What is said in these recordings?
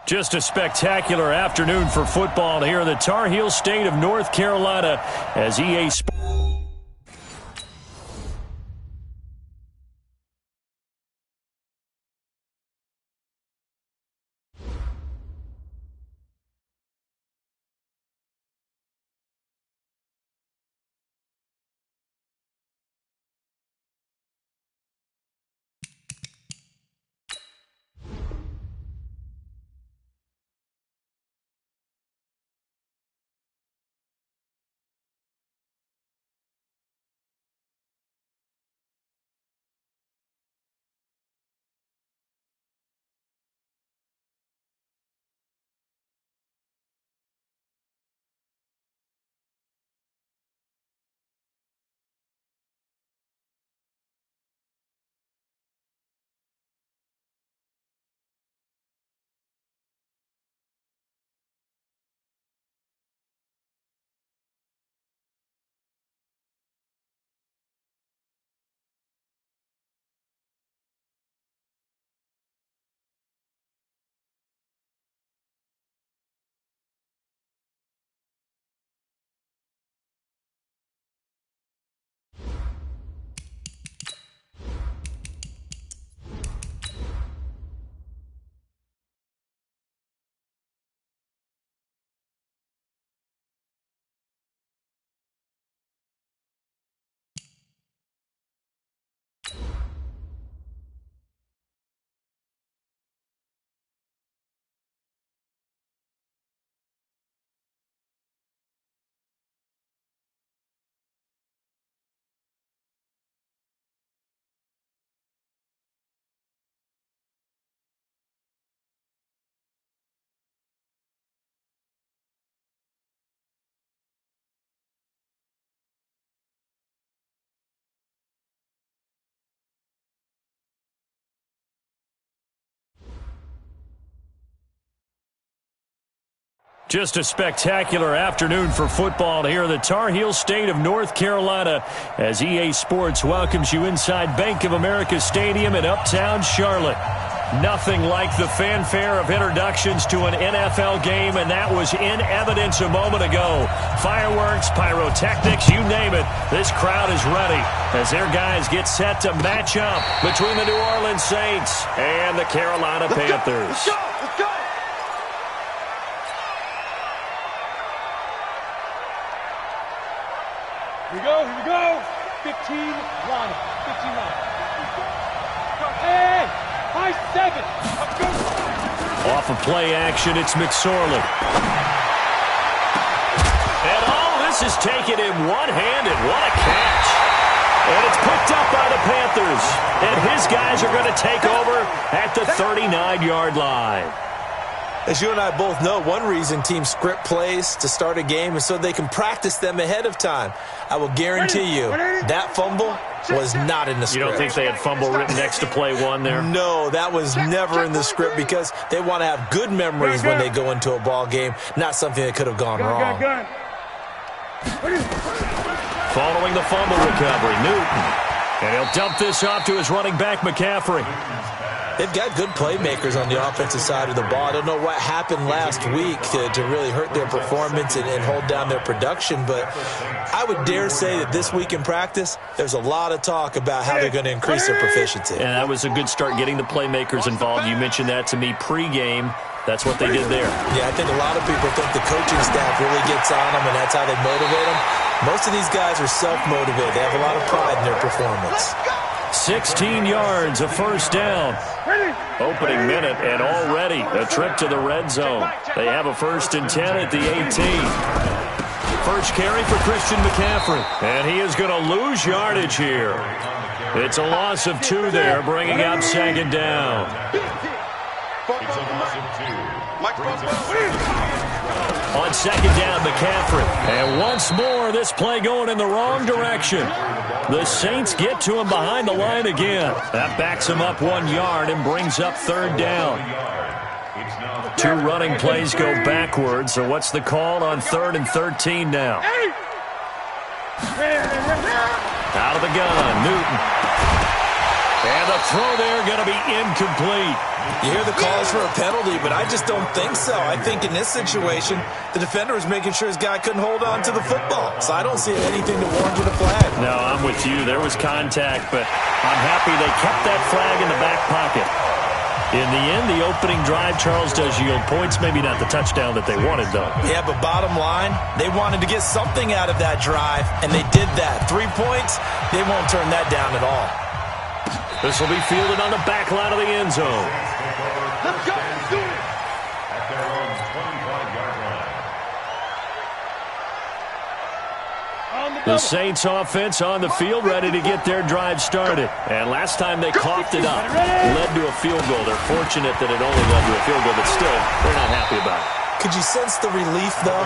Just a spectacular afternoon for football here in the Tar Heel state of North Carolina as EA Sports. Just a spectacular afternoon for football here in the Tar Heel state of North Carolina as EA Sports welcomes you inside Bank of America Stadium in Uptown Charlotte. Nothing like the fanfare of introductions to an NFL game, and that was in evidence a moment ago. Fireworks, pyrotechnics, you name it. This crowd is ready as their guys get set to match up between the New Orleans Saints and the Carolina Panthers. Let's go! Let's go! Here we go. 15 line. 15 line. Hey, high 7. Let's go. Off of play action, it's McSorley. And all this is taken in one-handed. What a catch. And it's picked up by the Panthers. And his guys are going to take over at the 39-yard line. As you and I both know, one reason teams script plays to start a game is so they can practice them ahead of time. I will guarantee you that fumble was not in the script. You don't think they had fumble written next to play one there? No, that was never in the script because they want to have good memories when they go into a ball game, not something that could have gone wrong. Following the fumble recovery, Newton. And he'll dump this off to his running back, McCaffrey. They've got good playmakers on the offensive side of the ball. I don't know what happened last week to really hurt their performance and hold down their production, but I would dare say that this week in practice, there's a lot of talk about how they're going to increase their proficiency. And that was a good start getting the playmakers involved. You mentioned that to me pregame. That's what they did there. Yeah, I think a lot of people think the coaching staff really gets on them, and that's how they motivate them. Most of these guys are self-motivated. They have a lot of pride in their performance. 16 yards, a first down. Opening minute, and already a trip to the red zone. They have a 1st and 10 at the 18. First carry for Christian McCaffrey. And he is going to lose yardage here. It's a loss of 2 there, bringing up 2nd down. On 2nd down, McCaffrey. And once more, this play going in the wrong direction. The Saints get to him behind the line again. That backs him up 1 yard and brings up 3rd down. 2 running plays go backwards. So what's the call on 3rd and 13 now? Out of the gun, Newton. And the throw there going to be incomplete. You hear the calls for a penalty, but I just don't think so. I think in this situation, the defender was making sure his guy couldn't hold on to the football. So I don't see anything to warrant a flag. No, I'm with you. There was contact, but I'm happy they kept that flag in the back pocket. In the end, the opening drive, Charles, does yield points. Maybe not the touchdown that they wanted, though. Yeah, but bottom line, they wanted to get something out of that drive, and they did that. 3 points, they won't turn that down at all. This will be fielded on the back line of the end zone. Let's go. Do it. At their own 25-yard line. The Saints offense on the field, ready to get their drive started. And last time they coughed it up, led to a field goal. They're fortunate that it only led to a field goal, but still, they're not happy about it. Could you sense the relief, though,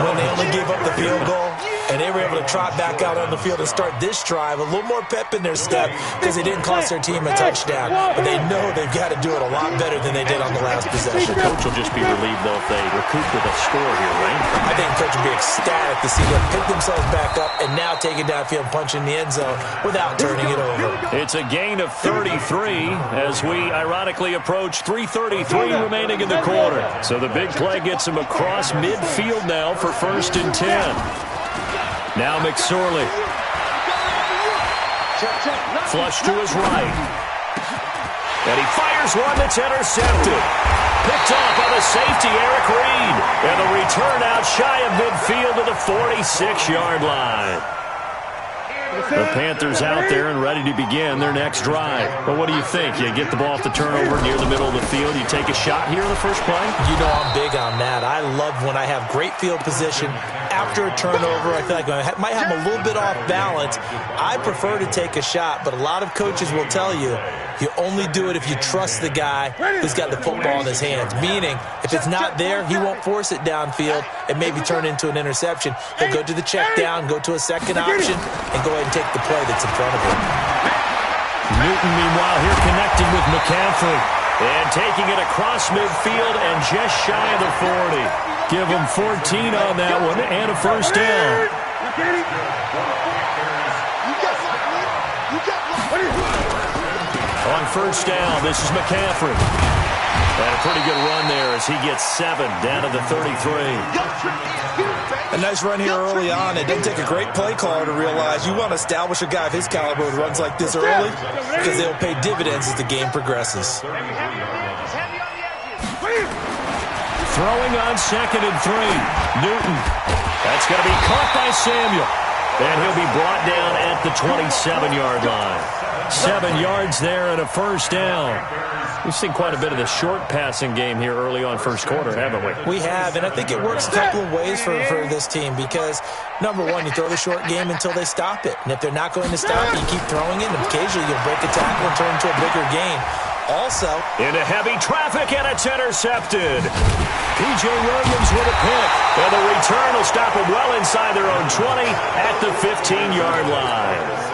when they only gave up the field goal and they were able to trot back out on the field and start this drive, a little more pep in their step because they didn't cost their team a touchdown. But they know they've got to do it a lot better than they did on the last possession. The coach will just be relieved, though, if they recoup with a score here, right? I think the coach will be ecstatic to see them pick themselves back up and now take it downfield and punch in the end zone without turning it over. It's a gain of 33 as we ironically approach 3:33 remaining in the quarter. So the big play gets him across midfield now for 1st and 10. Now McSorley. Flush to his right. And he fires one that's intercepted. Picked off by the safety, Eric Reed. And the return out shy of midfield to the 46-yard line. The Panthers out there and ready to begin their next drive. But what do you think? You get the ball off the turnover near the middle of the field. You take a shot here in the first play? You know I'm big on that. I love when I have great field position. After a turnover, I feel like I might have a little bit off balance. I prefer to take a shot, but a lot of coaches will tell you, you only do it if you trust the guy who's got the football in his hands. Meaning, if it's not there, he won't force it downfield and maybe turn into an interception. He'll go to the check down, go to a second option, and go ahead and take the play that's in front of him. Newton, meanwhile, here connecting with McCaffrey. And taking it across midfield and just shy of the 40. Give him 14 on that one and a first down. On first down, this is McCaffrey. And a pretty good run there as he gets 7 down to the 33. A nice run here early on. It doesn't take a great play caller to realize you want to establish a guy of his caliber who runs like this early because they'll pay dividends as the game progresses. Throwing on 2nd and 3. Newton. That's going to be caught by Samuel. And he'll be brought down at the 27-yard line. 7 yards there and a first down. We've seen quite a bit of the short passing game here early on first quarter, haven't we? We have, and I think it works a couple of ways for this team because, number one, you throw the short game until they stop it. And if they're not going to stop it, you keep throwing it, and occasionally you'll break a tackle and turn into a bigger gain. Also, into heavy traffic, and it's intercepted. P.J. Williams with a pick. And the return will stop them well inside their own 20 at the 15-yard line.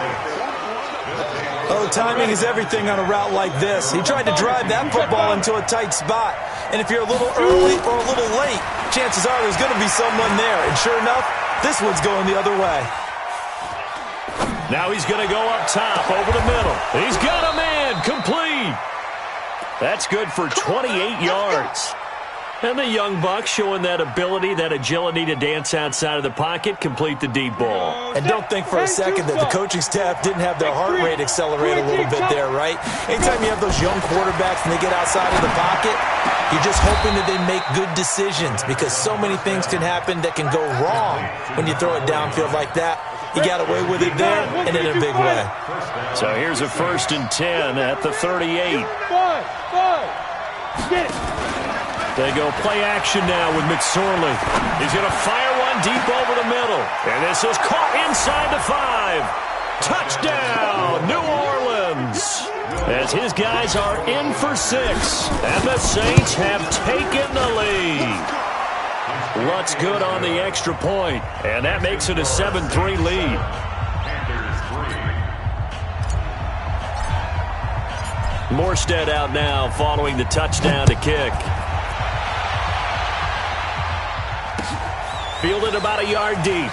Oh, timing is everything on a route like this. He tried to drive that football into a tight spot. And if you're a little early or a little late, chances are there's going to be someone there. And sure enough, this one's going the other way. Now he's going to go up top over the middle. He's got a man complete. That's good for 28 yards. And the young buck showing that ability, that agility to dance outside of the pocket, complete the deep ball. And don't think for a second that the coaching staff didn't have their heart rate accelerate a little bit there, right? Anytime you have those young quarterbacks and they get outside of the pocket, you're just hoping that they make good decisions because so many things can happen that can go wrong when you throw it downfield like that. He got away with it there and in a big way. So here's a 1st and 10 at the 38. Get it. They go play action now with McSorley. He's going to fire one deep over the middle. And this is caught inside the 5. Touchdown, New Orleans. As his guys are in for 6. And the Saints have taken the lead. Lutz good on the extra point. And that makes it a 7-3 lead. Morstead out now following the touchdown to kick. Fielded about a yard deep.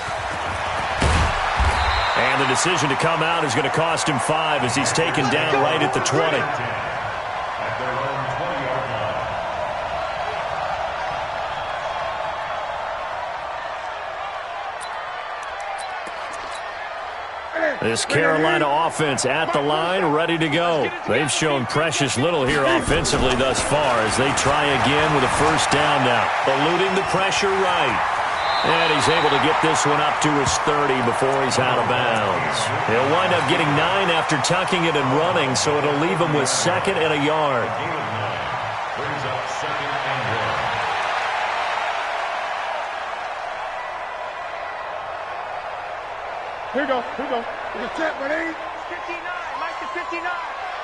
And the decision to come out is going to cost him 5 as he's taken down right at the 20. At their own 20-yard line. This Carolina offense at the line, ready to go. They've shown precious little here offensively thus far as they try again with a first down now. Eluding the pressure right. And he's able to get this one up to his 30 before he's out of bounds. He'll wind up getting 9 after tucking it and running, so it'll leave him with 2nd and a yard. Brings up 2nd and 1. Here we go. It's a set, ready? 59, Mike to 59.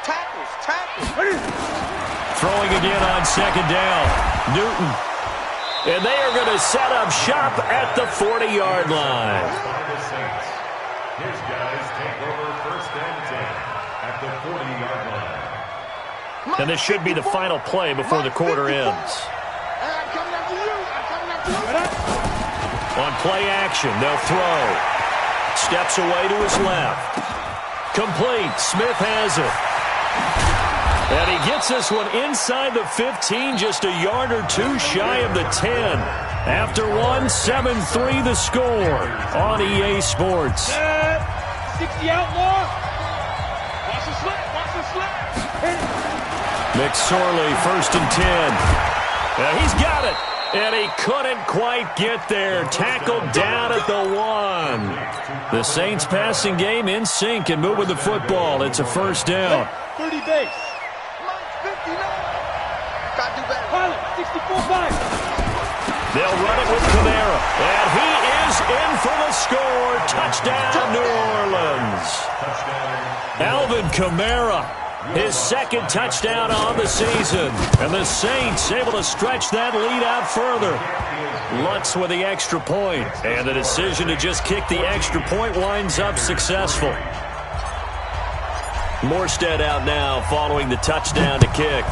Tackles. Ready? Throwing again on 2nd down. Newton. And they are going to set up shop at the 40-yard line. By the Saints. His guys take over 1st and 10 at the 40-yard line. And this should be the final play before the quarter ends. I'm coming after you. On play action, they'll throw. Steps away to his left. Complete. Smith has it. And he gets this one inside the 15, just a yard or 2 shy of the 10. After one, 7-3 the score on EA Sports. 60 outlaw. Watch the slip. McSorley, 1st and 10. He's got it. And he couldn't quite get there. Tackled down at the 1. The Saints passing game in sync and moving the football. It's a first down. 30 base. 64-5. They'll run it with Kamara. And he is in for the score. Touchdown, New Orleans. Alvin Kamara, his 2nd touchdown on the season. And the Saints able to stretch that lead out further. Lutz with the extra point. And the decision to just kick the extra point winds up successful. Morstead out now following the touchdown to kick.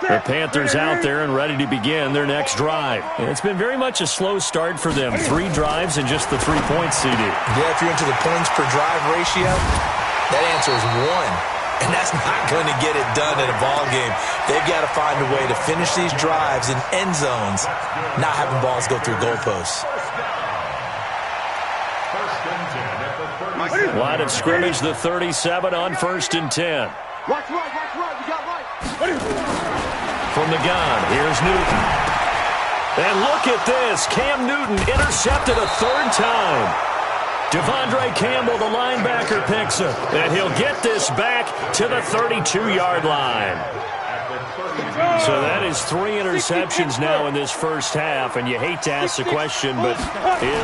The Panthers out there and ready to begin their next drive. And it's been very much a slow start for them. 3 drives and just the 3 points, CD. Yeah, if you're into the points per drive ratio, that answer is 1. And that's not going to get it done in a ball game. They've got to find a way to finish these drives in end zones, not having balls go through goalposts. Line of scrimmage, the 37 on 1st and 10. Watch right. We got right. From the gun, here's Newton. And look at this. Cam Newton intercepted a 3rd time. Devondre Campbell, the linebacker, picks it. And he'll get this back to the 32-yard line. So that is 3 interceptions now in this first half. And you hate to ask the question, but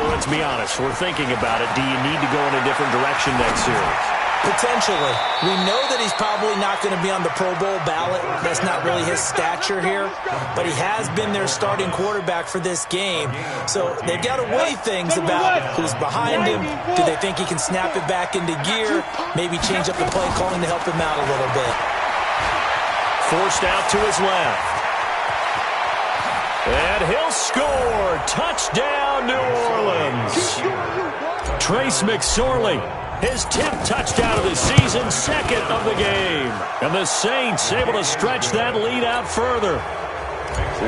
let's be honest. We're thinking about it. Do you need to go in a different direction next series? Potentially. We know that he's probably not going to be on the Pro Bowl ballot. That's not really his stature here. But he has been their starting quarterback for this game. So they've got to weigh things about who's behind him. Do they think he can snap it back into gear? Maybe change up the play calling to help him out a little bit. Forced out to his left. And he'll score. Touchdown, New Orleans. Trace McSorley. His 10th touchdown of the season, 2nd of the game. And the Saints able to stretch that lead out further.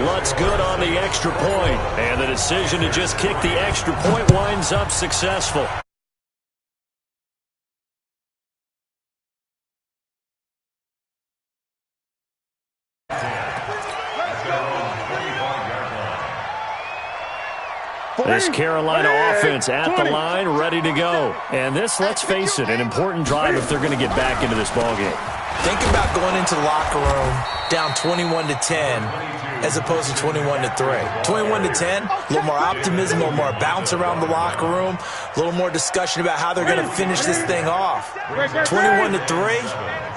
Lutz good on the extra point. And the decision to just kick the extra point winds up successful. This Carolina offense at the line, ready to go. And this, let's face it, an important drive if they're going to get back into this ballgame. Think about going into the locker room down 21-10 as opposed to 21-3. 21-10, a little more optimism, a little more bounce around the locker room, a little more discussion about how they're going to finish this thing off. 21-3,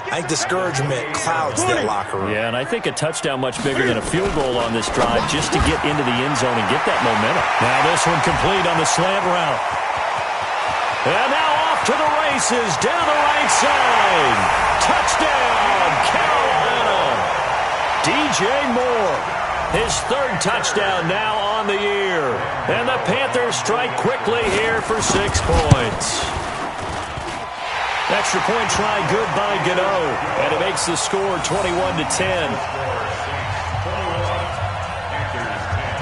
I think discouragement clouds that locker room. Yeah, and I think a touchdown much bigger than a field goal on this drive just to get into the end zone and get that momentum. Now this one complete on the slant route. And now off to the races, down the right side. Touchdown, Carolina. DJ Moore, his third touchdown now on the year. And the Panthers strike quickly here for 6 points. Extra point try good by Gano, and it makes the score 21-10.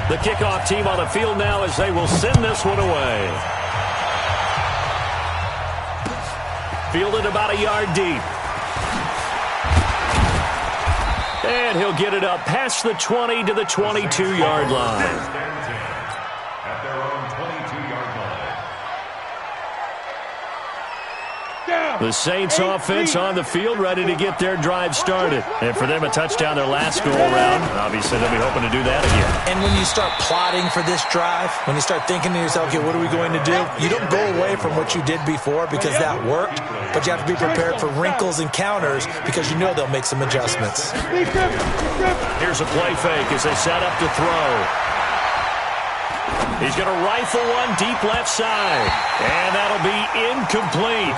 The kickoff team on the field now as they will send this one away. Fielded about a yard deep. And he'll get it up past the 20 to the 22-yard line. At their own 22-yard line. The Saints offense on the field ready to get their drive started. And for them, a touchdown their last go-around. Obviously, they'll be hoping to do that again. And when you start plotting for this drive, when you start thinking to yourself, okay, what are we going to do? You don't go away from what you did before because that worked, but you have to be prepared for wrinkles and counters because you know they'll make some adjustments. Here's a play fake as they set up to throw. He's going to rifle one deep left side, and that'll be incomplete.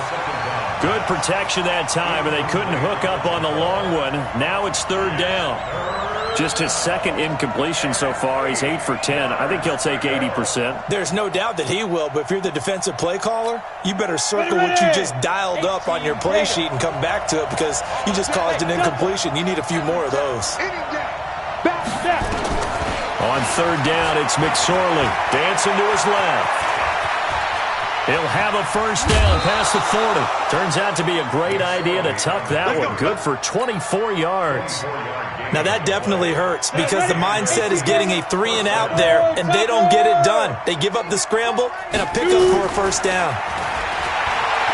Good protection that time, and they couldn't hook up on the long one. Now it's third down. Just his second incompletion so far. He's 8 for 10. I think he'll take 80%. There's no doubt that he will, but if you're the defensive play caller, you better circle what you just dialed up on your play sheet and come back to it because you just caused an incompletion. You need a few more of those. On third down, it's McSorley dancing to his left. He'll have a first down past the 40. Turns out to be a great idea to tuck that one. Good for 24 yards. Now that definitely hurts because the mindset is getting a 3-and-out there, and they don't get it done. They give up the scramble and a pickup for a first down.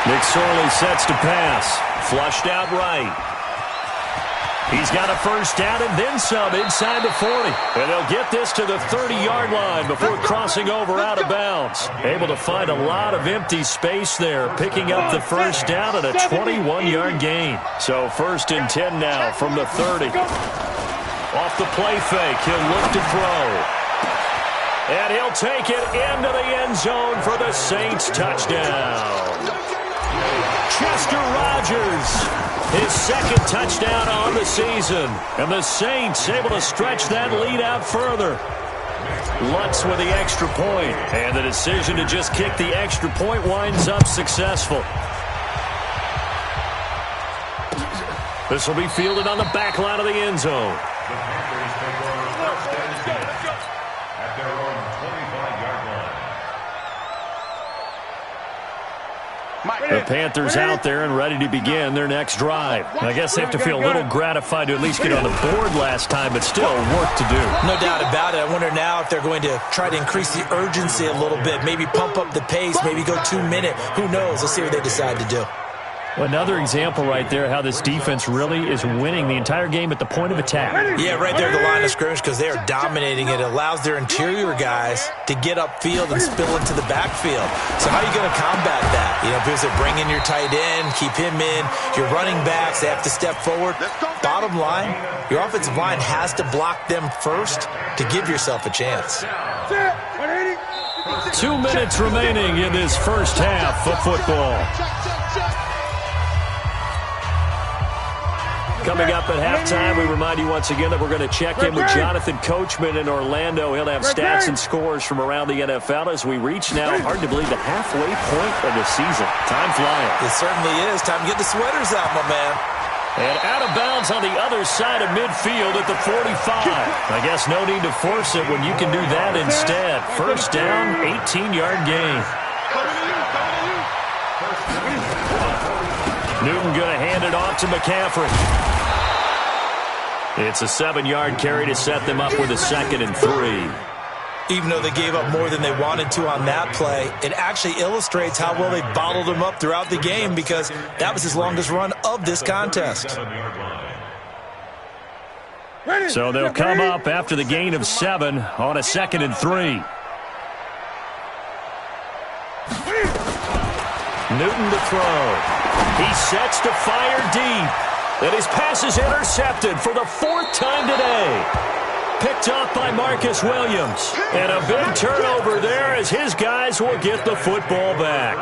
McSorley sets to pass. Flushed out right. He's got a first down and then some inside the 40. And they'll get this to the 30-yard line before crossing over out of bounds. Able to find a lot of empty space there, picking up the first down at a 21-yard gain. So first and 10 now from the 30. Off the play fake, he'll look to throw. And he'll take it into the end zone for the Saints touchdown. Chester Rogers, his second touchdown on the season. And the Saints able to stretch that lead out further. Lutz with the extra point. And the decision to just kick the extra point winds up successful. This will be fielded on the back line of the end zone. The Panthers take over first and 10 at their own 25-yard line. The Panthers out there and ready to begin their next drive. I guess they have to feel a little gratified to at least get on the board last time, but still work to do. No doubt about it. I wonder now if they're going to try to increase the urgency a little bit, maybe pump up the pace, maybe go 2-minute. Who knows? Let's see what they decide to do. Another example right there how this defense really is winning the entire game at the point of attack. Yeah, right there at the line of scrimmage because they are dominating it. It allows their interior guys to get upfield and spill into the backfield. So how are you going to combat that? You know, because they bring in your tight end, keep him in. Your running backs, they have to step forward. Bottom line, your offensive line has to block them first to give yourself a chance. 2 minutes remaining in this first half of football. Coming up at halftime, we remind you once again that we're going to check in with Jonathan Coachman in Orlando. He'll have stats and scores from around the NFL as we reach now, hard to believe, the halfway point of the season. Time flying. It certainly is. Time to get the sweaters out, my man. And out of bounds on the other side of midfield at the 45. I guess no need to force it when you can do that instead. First down, 18-yard gain. Newton going to hand it off to McCaffrey. It's a 7-yard carry to set them up with a 2nd and 3. Even though they gave up more than they wanted to on that play, it actually illustrates how well they bottled him up throughout the game because that was his longest run of this contest. So they'll come up after the gain of 7 on a 2nd and 3. Newton to throw. He sets to fire deep. And his pass is intercepted for the 4th time today. picked off by Marcus Williams. And a big turnover there as his guys will get the football back.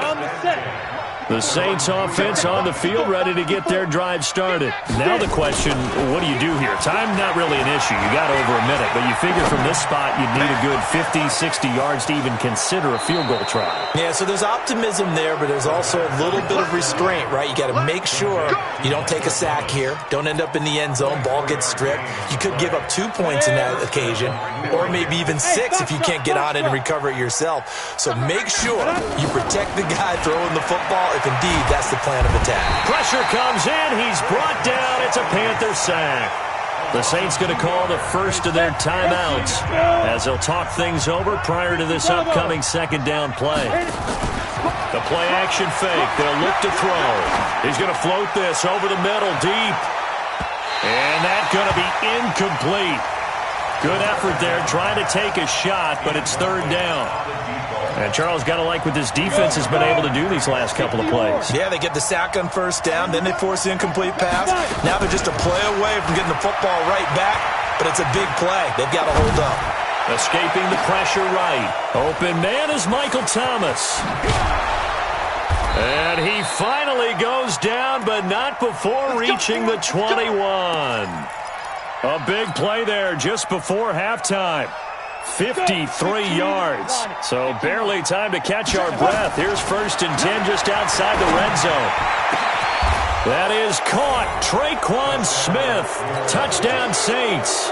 The Saints offense on the field ready to get their drive started. Now the question, what do you do here? Time not really an issue. You got over a minute, but you figure from this spot you'd need a good 50, 60 yards to even consider a field goal try. Yeah, so there's optimism there, but there's also a little bit of restraint, right? You got to make sure you don't take a sack here. Don't end up in the end zone. Ball gets stripped. You could give up 2 points in that occasion, or maybe even 6 if you can't get on it and recover it yourself. So make sure you protect the guy throwing the football, if indeed that's the plan of attack. Pressure comes in. He's brought down. It's a Panther sack. The Saints going to call the first of their timeouts as they'll talk things over prior to this upcoming second down play. The play action fake. They'll look to throw. He's going to float this over the middle deep. And that's going to be incomplete. Good effort there trying to take a shot, but it's third down. And Charles, got to like what this defense has been able to do these last couple of plays. Yeah, they get the sack on first down, then they force the incomplete pass. Now they're just a play away from getting the football right back, but it's a big play. They've got to hold up. Escaping the pressure right. Open man is Michael Thomas. And he finally goes down, but not before reaching the 21. A big play there just before halftime. 53 yards. So barely time to catch our breath. Here's 1st and 10 just outside the red zone. That is caught. Traquan Smith. Touchdown Saints.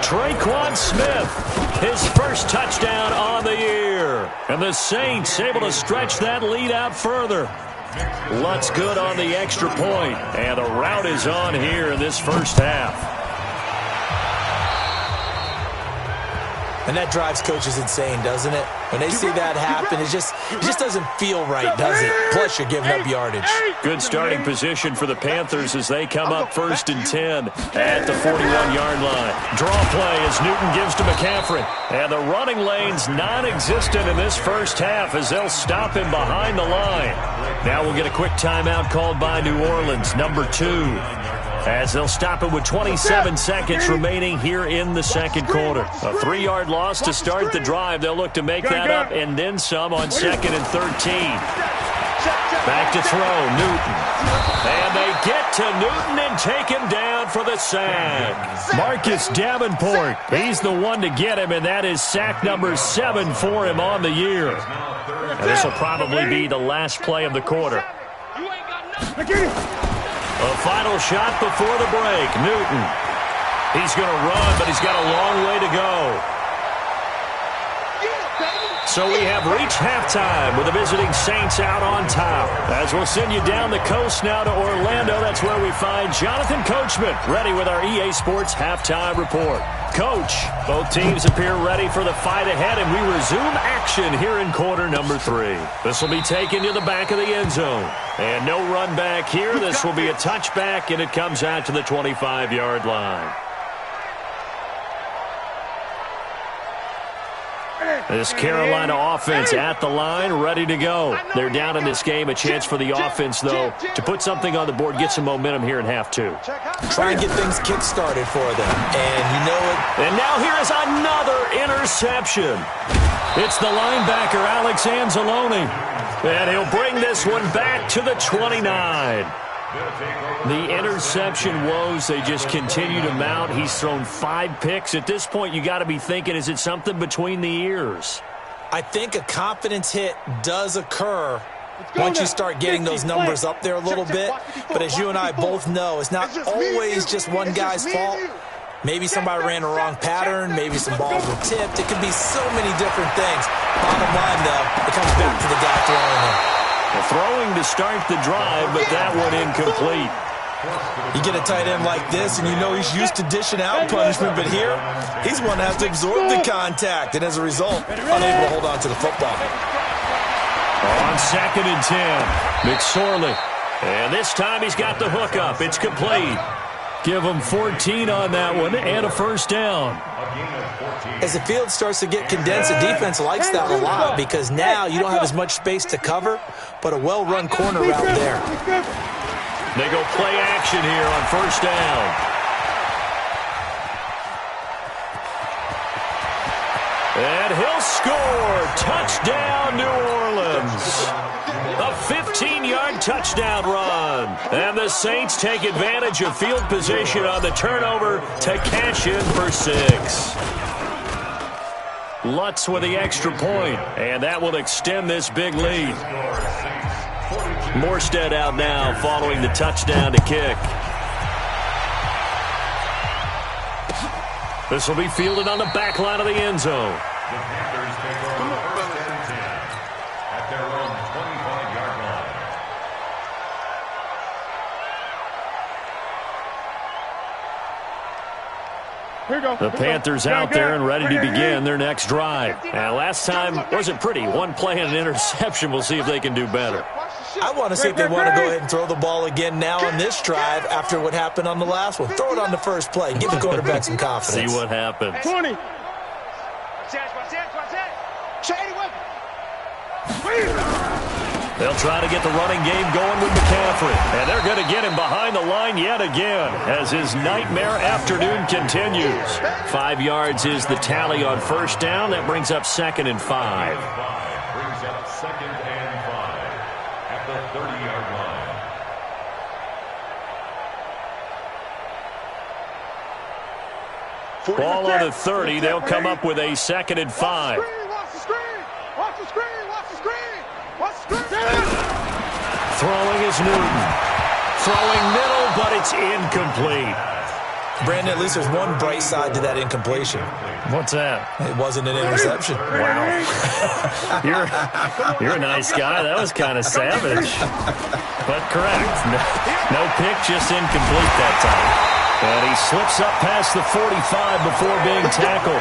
Traquan Smith, his first touchdown on the year. And the Saints able to stretch that lead out further. Lutz good on the extra point. And the rout is on here in this first half. And that drives coaches insane, doesn't it? When they see that happen, it just doesn't feel right, does it? Plus, you're giving up yardage. Good starting position for the Panthers as they come up 1st and 10 at the 41-yard line. Draw play as Newton gives to McCaffrey. And the running lane's non-existent in this first half as they'll stop him behind the line. Now we'll get a quick timeout called by New Orleans, number 2. As they'll stop it with 27 seconds remaining here in the second quarter. A 3-yard loss to start the drive. They'll look to make that up and then some on 2nd and 13. Back to throw, Newton. And they get to Newton and take him down for the sack. Marcus Davenport, he's the one to get him, and that is sack number 7 for him on the year. And this will probably be the last play of the quarter. A final shot before the break. Newton. He's going to run, but he's got a long way to go. So we have reached halftime with the visiting Saints out on top. As we'll send you down the coast now to Orlando, that's where we find Jonathan Coachman ready with our EA Sports Halftime Report. Coach, both teams appear ready for the fight ahead, and we resume action here in quarter number 3. This will be taken to the back of the end zone. And no run back here. This will be a touchback, and it comes out to the 25-yard line. This Carolina offense at the line, ready to go. They're down in this game. A chance for the offense, though, to put something on the board, get some momentum here in half 2. Try and get things kick-started for them. And you know it. And now here is another interception. It's the linebacker, Alex Anzalone. And he'll bring this one back to the 29. The interception woes, they just continue to mount. He's thrown 5 picks. At this point, you got to be thinking, is it something between the ears? I think a confidence hit does occur once you start getting those numbers up there a little bit. But as you and I both know, it's not always just one guy's fault. Maybe somebody ran a wrong pattern. Maybe some balls were tipped. It could be so many different things. Bottom line, though, it comes back to the guy throwing them. Throwing to start the drive, but that one incomplete. You get a tight end like this, and you know he's used to dishing out punishment, but here, he's one to have to absorb the contact, and as a result, unable to hold on to the football. On 2nd and 10, McSorley. And this time he's got the hook up. It's complete. Give him 14 on that one and a first down. As the field starts to get condensed, the defense likes that a lot because now you don't have as much space to cover, but a well-run corner route there. They go play action here on first down. And he'll score. Touchdown, New Orleans. A 15-yard touchdown run. And the Saints take advantage of field position on the turnover to cash in for 6. Lutz with the extra point, and that will extend this big lead. Morstead out now following the touchdown to kick. This will be fielded on the back line of the end zone. The Panthers take over first and 10 at their own 25-yard line. The Panthers out there and ready to begin their next drive. And last time wasn't pretty. One play and an interception. We'll see if they can do better. I want to see if they want to go ahead and throw the ball again now on this drive after what happened on the last one. Throw it on the first play. Give the quarterback some confidence. See what happens. 20. They'll try to get the running game going with McCaffrey. And they're going to get him behind the line yet again as his nightmare afternoon continues. 5 yards is the tally on first down. That brings up 2nd and 5. Brings up 2nd and 5 at the 30-yard line. Ball on the 30. They'll come up with a 2nd and 5. Watch the screen! Watch the screen! Watch the screen! Watch the screen! Throwing is Newton. Throwing middle, but it's incomplete. Brandon, at least there's one bright side to that incompletion. What's that? It wasn't an interception. Wow. You're a nice guy. That was kind of savage. But correct. No pick, just incomplete that time. And he slips up past the 45 before being tackled.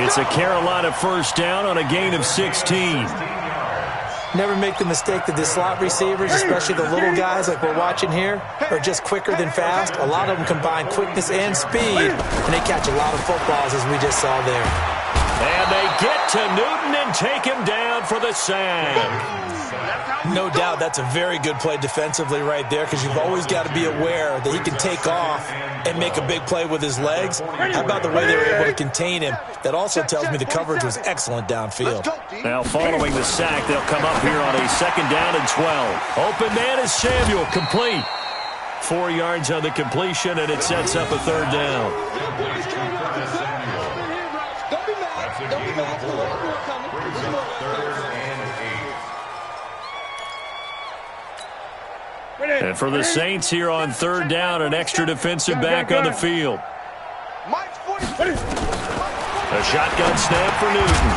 It's a Carolina first down on a gain of 16. Never make the mistake that the slot receivers, especially the little guys like we're watching here, are just quicker than fast. A lot of them combine quickness and speed, and they catch a lot of footballs, as we just saw there. And they get to Newton and take him down for the sack. No doubt that's a very good play defensively right there, because you've always got to be aware that he can take off and make a big play with his legs. How about the way they were able to contain him? That also tells me the coverage was excellent downfield. Now following the sack, they'll come up here on a 2nd down and 12. Open man is Samuel, complete. 4 yards on the completion, and it sets up a 3rd down. That's a gain of 4. Brings up 3rd and 8. And for the Saints here on 3rd down, an extra defensive back on the field. A shotgun snap for Newton.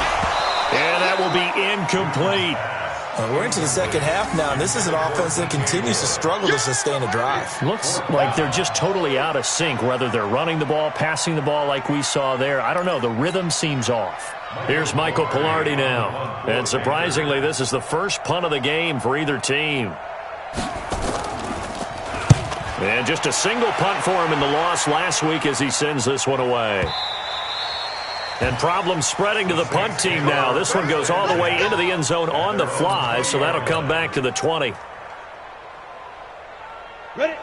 And that will be incomplete. We're into the second half now, and this is an offense that continues to struggle to sustain a drive. Looks like they're just totally out of sync, whether they're running the ball, passing the ball like we saw there. I don't know. The rhythm seems off. Here's Michael Pilardi now. And surprisingly, this is the first punt of the game for either team. And just a single punt for him in the loss last week as he sends this one away. And problems spreading to the punt team now. This one goes all the way into the end zone on the fly, so that'll come back to the 20.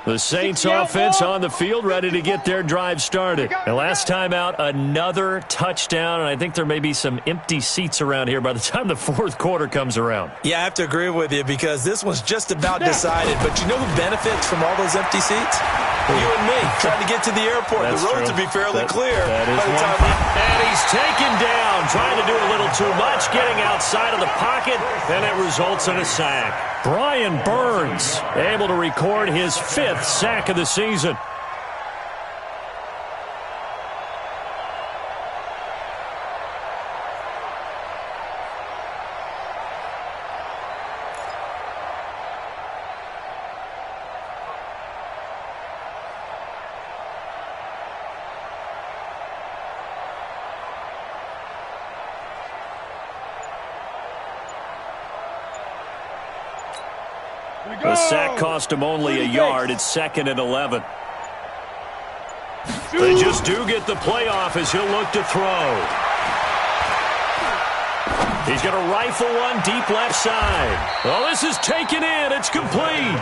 The Saints offense on the field ready to get their drive started. And last time out, another touchdown, and I think there may be some empty seats around here by the time the 4th quarter comes around. Yeah, I have to agree with you because this one's just about decided. But you know who benefits from all those empty seats? You and me, trying to get to the airport. That's the roads true. will be fairly clear. That is by the one. time And he's taken down, trying to do a little too much, getting outside of the pocket, and it results in a sack. Brian Burns able to record his 5th sack of the season. The sack cost him only a yard. It's 2nd and 11. They just do get the playoff as he'll look to throw. He's going to rifle one deep left side. Oh, this is taken in. It's complete.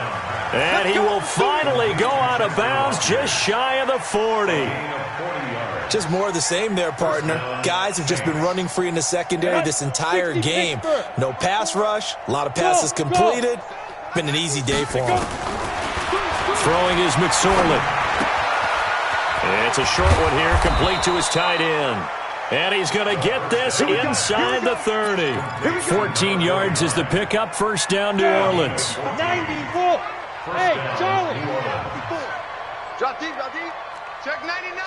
And he will finally go out of bounds just shy of the 40. Just more of the same there, partner. Guys have just been running free in the secondary this entire game. No pass rush, a lot of passes completed. Been an easy day for him. Throwing is McSorley. It's a short one here, complete to his tight end. And he's going to get this inside the 30. 14 yards is the pickup, first down, New Orleans. 94. Hey, Charlie. Drop deep, drop deep. Check 99.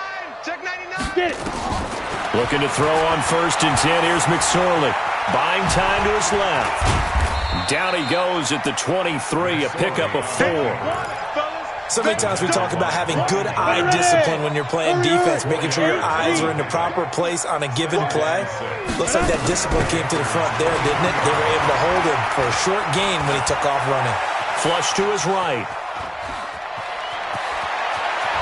Check 99. Get it. Looking to throw on first and 10. Here's McSorley. Buying time to his left. Down he goes at the 23, a pickup of 4. So many times we talk about having good eye discipline when you're playing defense, making sure your eyes are in the proper place on a given play. Looks like that discipline came to the front there, didn't it? They were able to hold him for a short gain when he took off running. Flush to his right.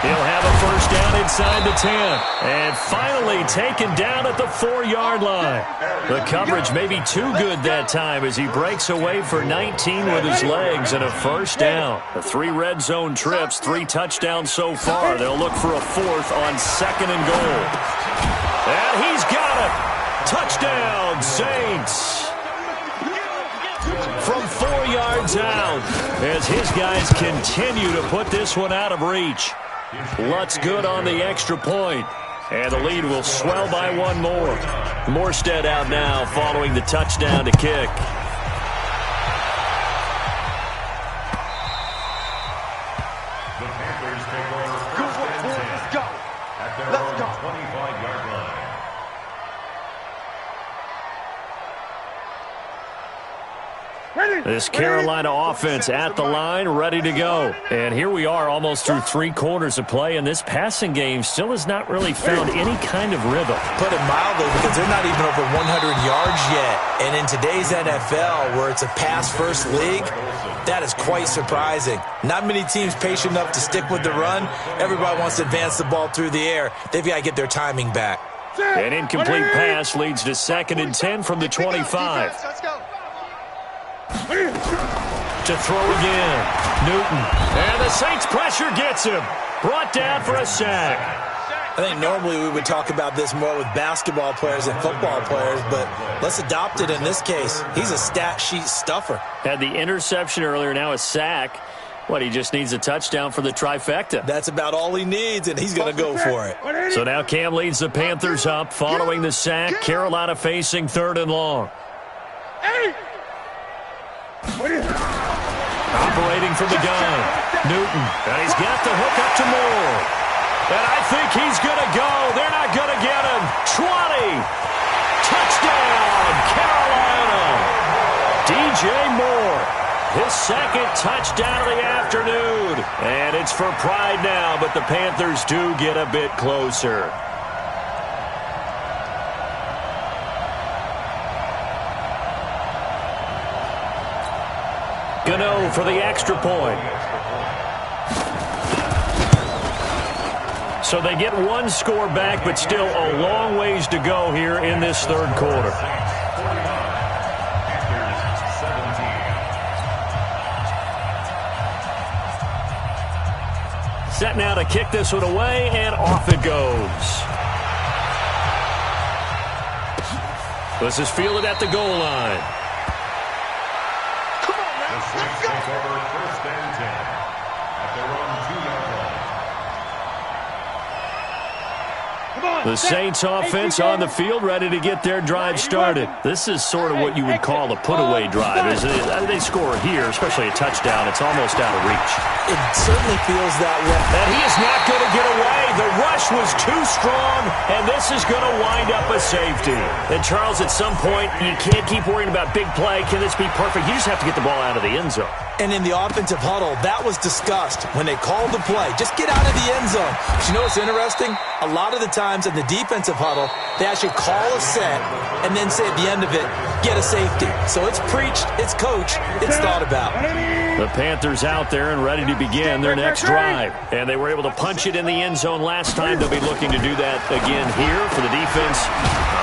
He'll have a first down inside the 10. And finally taken down at the 4-yard line. The coverage may be too good that time as he breaks away for 19 with his legs and a first down. The 3 red zone trips, 3 touchdowns so far. They'll look for a 4th on 2nd and goal. And he's got it. Touchdown, Saints. From 4 yards out as his guys continue to put this one out of reach. Lutz good on the extra point, and the lead will swell by 1 more. Morstead out now following the touchdown to kick. The Panthers take over first and 10. Let's go. At their Let's own go. 25-yard line. This Carolina offense at the line, ready to go. And here we are almost through 3 quarters of play, and this passing game still has not really found any kind of rhythm. Put it mildly, because they're not even over 100 yards yet. And in today's NFL, where it's a pass-first league, that is quite surprising. Not many teams patient enough to stick with the run. Everybody wants to advance the ball through the air. They've got to get their timing back. An incomplete pass leads to 2nd and 10 from the 25. Let's go. To throw again. Newton. And the Saints pressure gets him. Brought down for a sack. I think normally we would talk about this more with basketball players and football players, but let's adopt it in this case. He's a stat sheet stuffer. Had the interception earlier, now a sack. What, he just needs a touchdown for the trifecta. That's about all he needs, and he's going to go for it. So now Cam leads the Panthers up following the sack. Carolina facing 3rd and long. Operating from the gun, Newton, and he's got the hook up to Moore. And I think he's going to go. They're not going to get him. 20. Touchdown, Carolina. DJ Moore, his 2nd touchdown of the afternoon. And it's for pride now, but the Panthers do get a bit closer. Gano for the extra point. So they get 1 score back, but still a long ways to go here in this 3rd quarter. Set now to kick this one away, and off it goes. This is fielded at the goal line. Saints take over first and 10 at their own 2-yard line. The Saints offense on the field, ready to get their drive started. This is sort of what you would call a put-away drive. As they score here, especially a touchdown, it's almost out of reach. It certainly feels that way. And he is not going to get away. The rush was too strong, and this is going to wind up a safety. And, Charles, at some point, you can't keep worrying about big play. Can this be perfect? You just have to get the ball out of the end zone. And in the offensive huddle, that was discussed when they called the play. Just get out of the end zone. But you know what's interesting? A lot of the times in the defensive huddle, they actually call a set and then say at the end of it, get a safety. So it's preached, it's coached, it's thought about. The Panthers out there and ready to begin their next drive. And they were able to punch it in the end zone last time. They'll be looking to do that again here for the defense.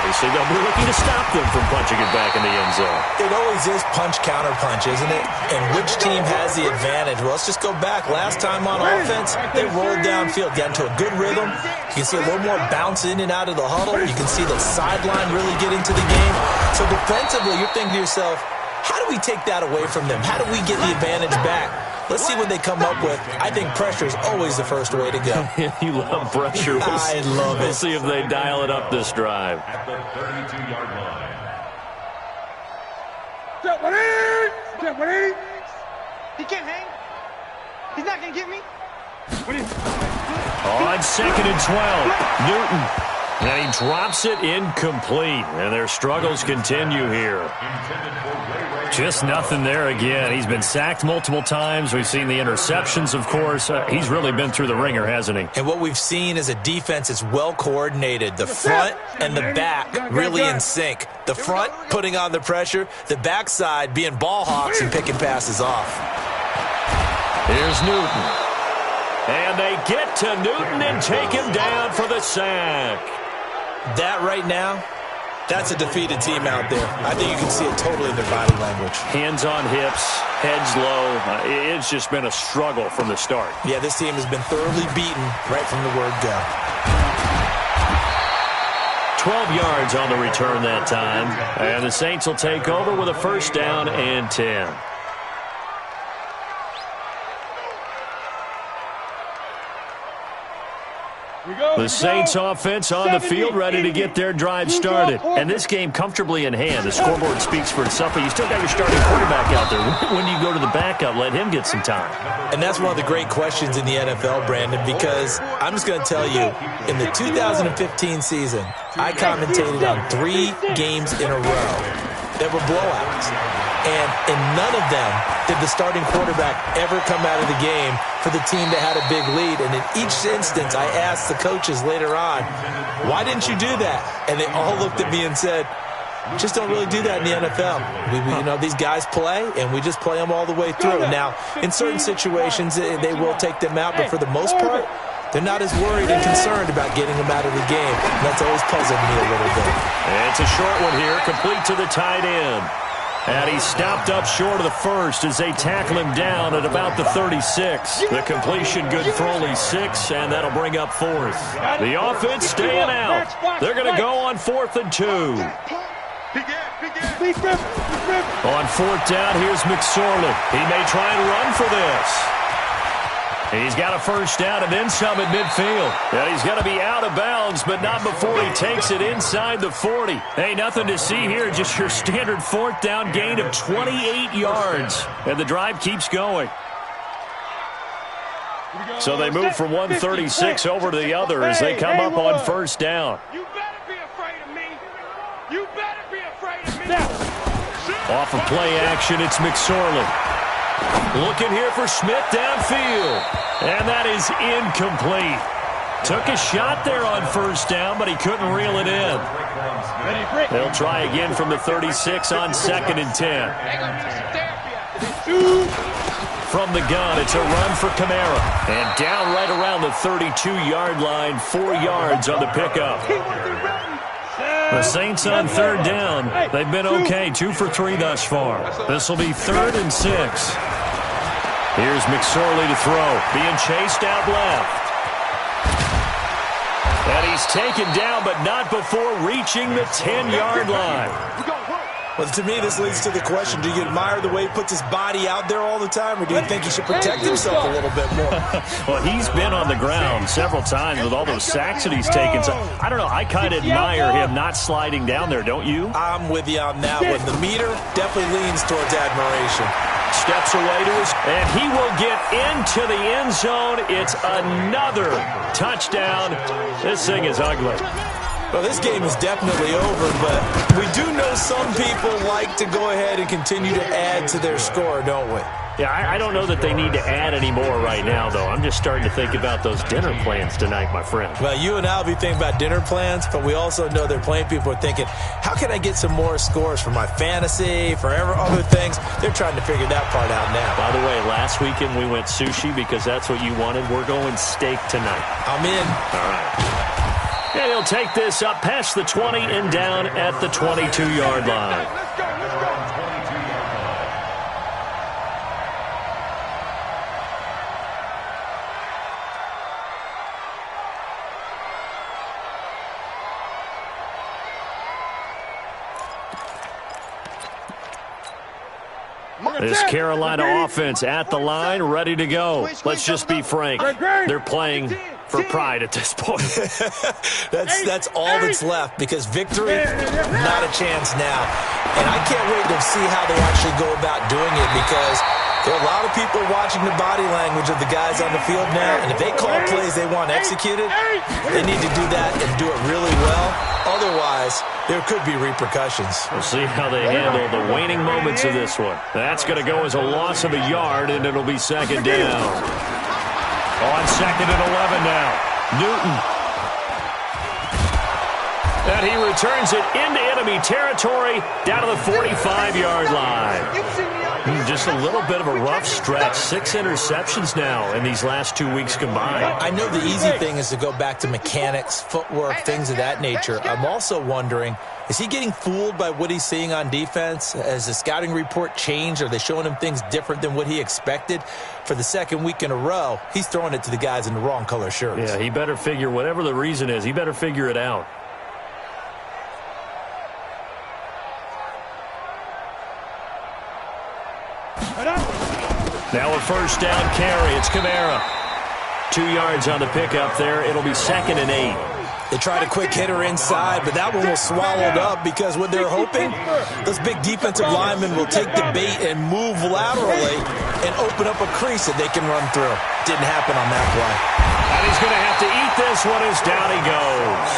Obviously, they'll be looking to stop them from punching it back in the end zone. It always is punch-counter-punch, isn't it? And which team has the advantage? Well, let's just go back. Last time on offense, they rolled downfield, got into a good rhythm. You can see a little more bounce in and out of the huddle. You can see the sideline really get into the game. So defensively, you're thinking to yourself, how do we take that away from them? How do we get the advantage back? Let's see what they come up with. I think pressure is always the first way to go. You love pressure. I love it. We'll see if they dial it up this drive. At the 32-yard line. He can't hang. He's not going to get me. On 2nd and 12, Newton. And he drops it incomplete. And their struggles continue here. Just nothing there again. He's been sacked multiple times. We've seen the interceptions, of course. He's really been through the ringer, hasn't he? And what we've seen is a defense that's well coordinated. The front and the back really in sync. The front putting on the pressure. The backside being ball hawks and picking passes off. Here's Newton. And they get to Newton and take him down for the sack. That right now, that's a defeated team out there. I think you can see it totally in their body language. Hands on hips, heads low. It's just been a struggle from the start. Yeah, this team has been thoroughly beaten right from the word go. 12 yards on the return that time. And the Saints will take over with a first down and 10. The Saints offense on the field, ready to get their drive started. And this game comfortably in hand. The scoreboard speaks for itself, but you still got your starting quarterback out there. When do you go to the backup? Let him get some time. And that's one of the great questions in the NFL, Brandon, because I'm just going to tell you, in the 2015 season, I commentated on 3 games in a row that were blowouts. And in none of them did the starting quarterback ever come out of the game for the team that had a big lead. And in each instance, I asked the coaches later on, why didn't you do that? And they all looked at me and said, just don't really do that in the NFL. You know, these guys play, and we just play them all the way through. Now, in certain situations, they will take them out, but for the most part, they're not as worried and concerned about getting them out of the game. And that's always puzzled me a little bit. And it's a short one here, complete to the tight end. And he's stopped up short of the first as they tackle him down at about the 36. The completion good for only 6, and that'll bring up 4th. The offense staying out. They're going to go on 4th and 2. On 4th down, here's McSorley. He may try and run for this. He's got a first down and then some at midfield. And he's going to be out of bounds, but not before he takes it inside the 40. Hey, nothing to see here, just your standard 4th down gain of 28 yards. And the drive keeps going. So they move from 136 over to the other as they come up on first down. You better be afraid of me. You better be afraid of me. Off of play action, it's McSorley. Looking here for Smith downfield. And that is incomplete. Took a shot there on first down, but he couldn't reel it in. They'll try again from the 36 on 2nd and 10. From the gun, it's a run for Kamara. And down right around the 32-yard line, 4 yards on the pickup. The Saints on 3rd down. They've been okay, 2 for 3 thus far. This will be 3rd and 6. Here's McSorley to throw. Being chased out left. And he's taken down, but not before reaching the 10-yard line. Well, to me, this leads to the question, do you admire the way he puts his body out there all the time, or do you think he should protect himself a little bit more? Well, he's been on the ground several times with all those sacks that he's taken. So, I don't know, I kind of admire him not sliding down there, don't you? I'm with you on that one. The meter definitely leans towards admiration. Steps away to his, and he will get into the end zone. It's another touchdown. This thing is ugly. Well, this game is definitely over, but we do know some people like to go ahead and continue to add to their score, don't we? Yeah, I don't know that they need to add any more right now, though. I'm just starting to think about those dinner plans tonight, my friend. Well, you and I will be thinking about dinner plans, but we also know there are plenty of people are thinking, how can I get some more scores for my fantasy, for other things? They're trying to figure that part out now. By the way, last weekend we went sushi because that's what you wanted. We're going steak tonight. I'm in. All right. And he'll take this up past the 20 and down at the 22-yard line. Let's go, let's go. This Carolina offense at the line, ready to go. Let's just be frank. They're playing for pride at this point. That's all that's left, because victory, not a chance now. And I can't wait to see how they actually go about doing it, because there are a lot of people watching the body language of the guys on the field now, and if they call plays they want executed, they need to do that and do it really well. Otherwise, there could be repercussions. We'll see how they handle the waning moments of this one. That's going to go as a loss of a yard, and it'll be second down. On second and 11 now. Newton. And he returns it into enemy territory down to the 45-yard line. Just a little bit of a rough stretch. 6 interceptions now in these last 2 weeks combined. I know the easy thing is to go back to mechanics, footwork, things of that nature. I'm also wondering, is he getting fooled by what he's seeing on defense? Has the scouting report changed? Are they showing him things different than what he expected? For the second week in a row, he's throwing it to the guys in the wrong color shirts. Yeah, he better figure, whatever the reason is, he better figure it out. Now a first down carry. It's Kamara. 2 yards on the pickup there. It'll be second and 8. They tried a quick hitter inside, but that one was swallowed up, because what they're hoping, those big defensive linemen will take the bait and move laterally and open up a crease that they can run through. Didn't happen on that play. And he's going to have to eat this one as down he goes.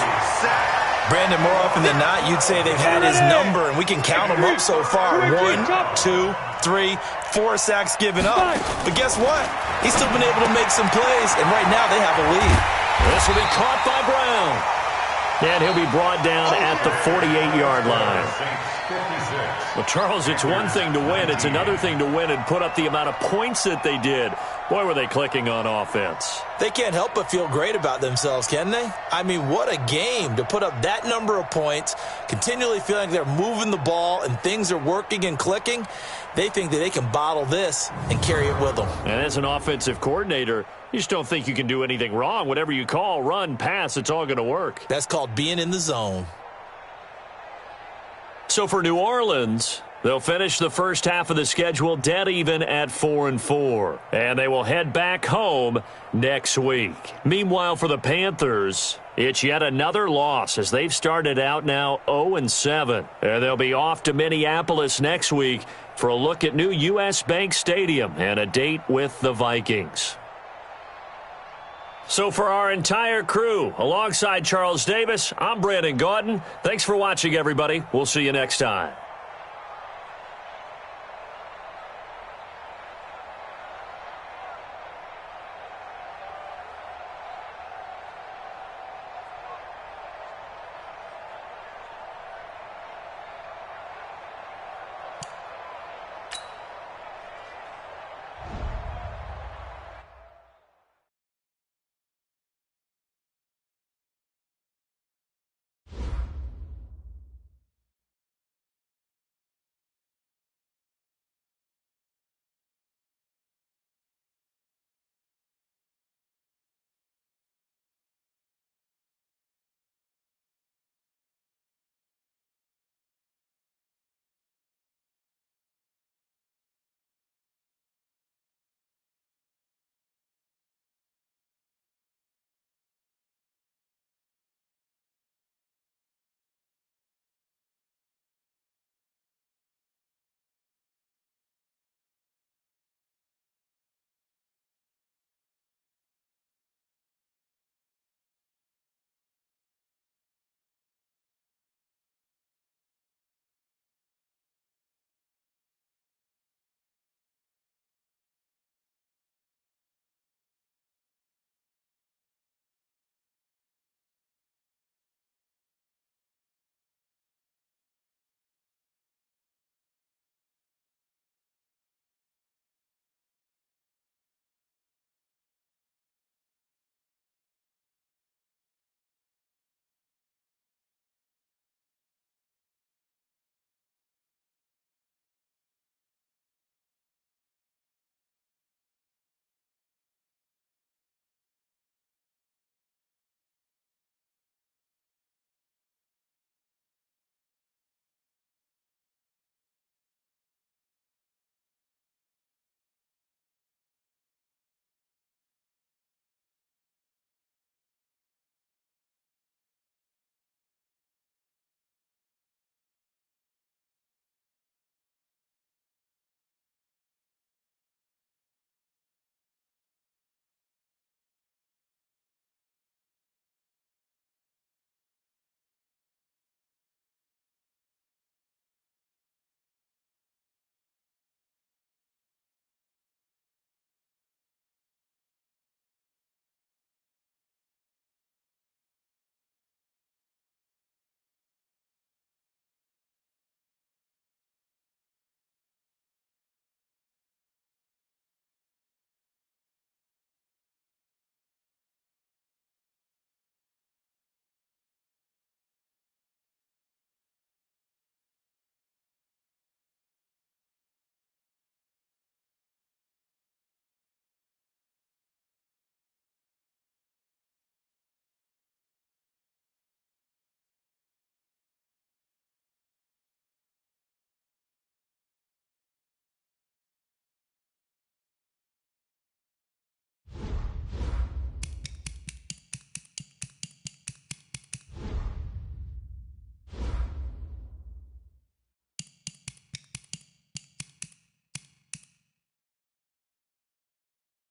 Brandon, more often than not, you'd say they've had his number, and we can count them up so far. 1, 2, 3, 4 sacks given up. But guess what? He's still been able to make some plays, and right now they have a lead. This will be caught by Brown. And he'll be brought down at the 48-yard line. Well, Charles, it's one thing to win. It's another thing to win and put up the amount of points that they did. Boy, were they clicking on offense. They can't help but feel great about themselves, can they? I mean, what a game to put up that number of points, continually feeling like they're moving the ball and things are working and clicking. They think that they can bottle this and carry it with them. And as an offensive coordinator, you just don't think you can do anything wrong. Whatever you call, run, pass, it's all going to work. That's called being in the zone. So for New Orleans, they'll finish the first half of the schedule dead even at 4-4. And they will head back home next week. Meanwhile, for the Panthers, it's yet another loss as they've started out now 0-7. And they'll be off to Minneapolis next week for a look at new U.S. Bank Stadium and a date with the Vikings. So for our entire crew, alongside Charles Davis, I'm Brandon Gaudin. Thanks for watching, everybody. We'll see you next time.